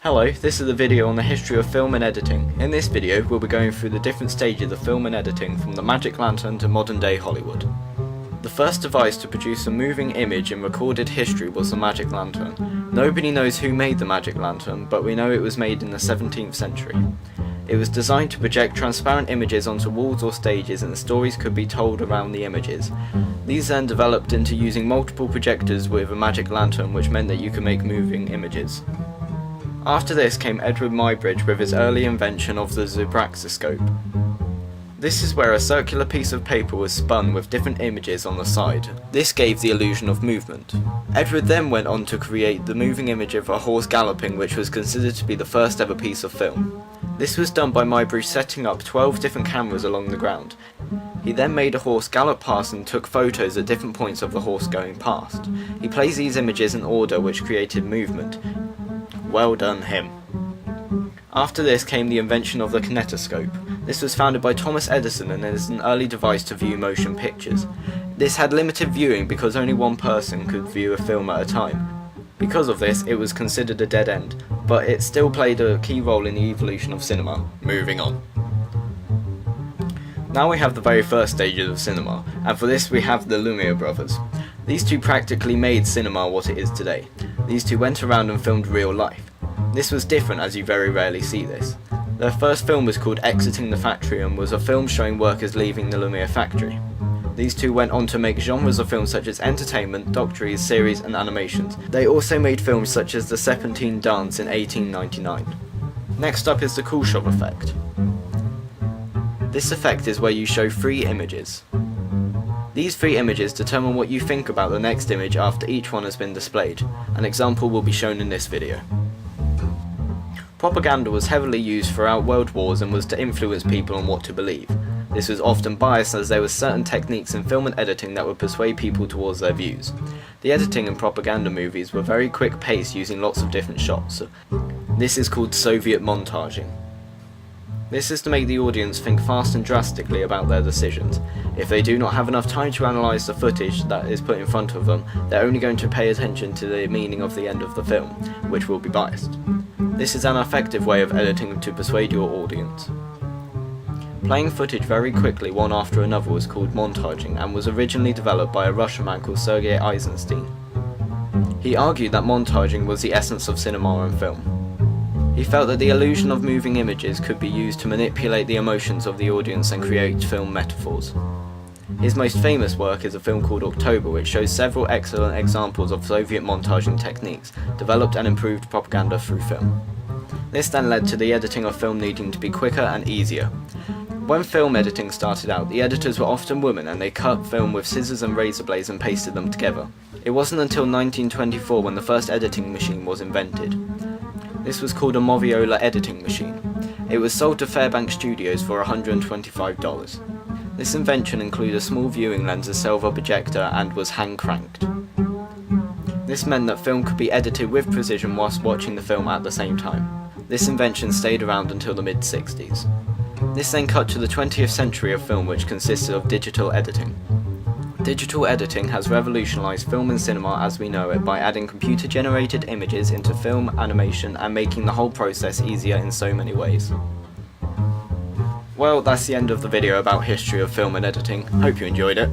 Hello, this is a video on the history of film and editing. In this video, we'll be going through the different stages of film and editing from the magic lantern to modern day Hollywood. The first device to produce a moving image in recorded history was the magic lantern. Nobody knows who made the magic lantern, but we know it was made in the 17th century. It was designed to project transparent images onto walls or stages, and stories could be told around the images. These then developed into using multiple projectors with a magic lantern, which meant that you could make moving images. After this came Edward Muybridge with his early invention of the Zoopraxiscope. This is where a circular piece of paper was spun with different images on the side. This gave the illusion of movement. Edward then went on to create the moving image of a horse galloping, which was considered to be the first ever piece of film. This was done by Muybridge setting up 12 different cameras along the ground. He then made a horse gallop past and took photos at different points of the horse going past. He placed these images in order, which created movement. Well done him. After this came the invention of the kinetoscope. This was founded by Thomas Edison and is an early device to view motion pictures. This had limited viewing because only one person could view a film at a time. Because of this, it was considered a dead end, but it still played a key role in the evolution of cinema. Moving on. Now we have the very first stages of cinema, and for this we have the Lumiere brothers. These two practically made cinema what it is today. These two went around and filmed real life. This was different, as you very rarely see this. Their first film was called Exiting the Factory and was a film showing workers leaving the Lumiere factory. These two went on to make genres of films such as entertainment, documentaries, series and animations. They also made films such as The Serpentine Dance in 1899. Next up is the Kuleshov effect. This effect is where you show three images. These three images determine what you think about the next image after each one has been displayed. An example will be shown in this video. Propaganda was heavily used throughout world wars and was to influence people on what to believe. This was often biased, as there were certain techniques in film and editing that would persuade people towards their views. The editing in propaganda movies were very quick paced, using lots of different shots. This is called Soviet montaging. This is to make the audience think fast and drastically about their decisions. If they do not have enough time to analyse the footage that is put in front of them, they're only going to pay attention to the meaning of the end of the film, which will be biased. This is an effective way of editing to persuade your audience. Playing footage very quickly one after another was called montaging and was originally developed by a Russian man called Sergei Eisenstein. He argued that montaging was the essence of cinema and film. He felt that the illusion of moving images could be used to manipulate the emotions of the audience and create film metaphors. His most famous work is a film called October, which shows several excellent examples of Soviet montaging techniques, developed and improved propaganda through film. This then led to the editing of film needing to be quicker and easier. When film editing started out, the editors were often women, and they cut film with scissors and razor blades and pasted them together. It wasn't until 1924 when the first editing machine was invented. This was called a Moviola editing machine. It was sold to Fairbanks Studios for $125. This invention included a small viewing lens, a silver projector, and was hand-cranked. This meant that film could be edited with precision whilst watching the film at the same time. This invention stayed around until the mid-60s. This then cut to the 20th century of film, which consisted of digital editing. Digital editing has revolutionized film and cinema as we know it by adding computer-generated images into film, animation, and making the whole process easier in so many ways. Well, that's the end of the video about history of film and editing. Hope you enjoyed it.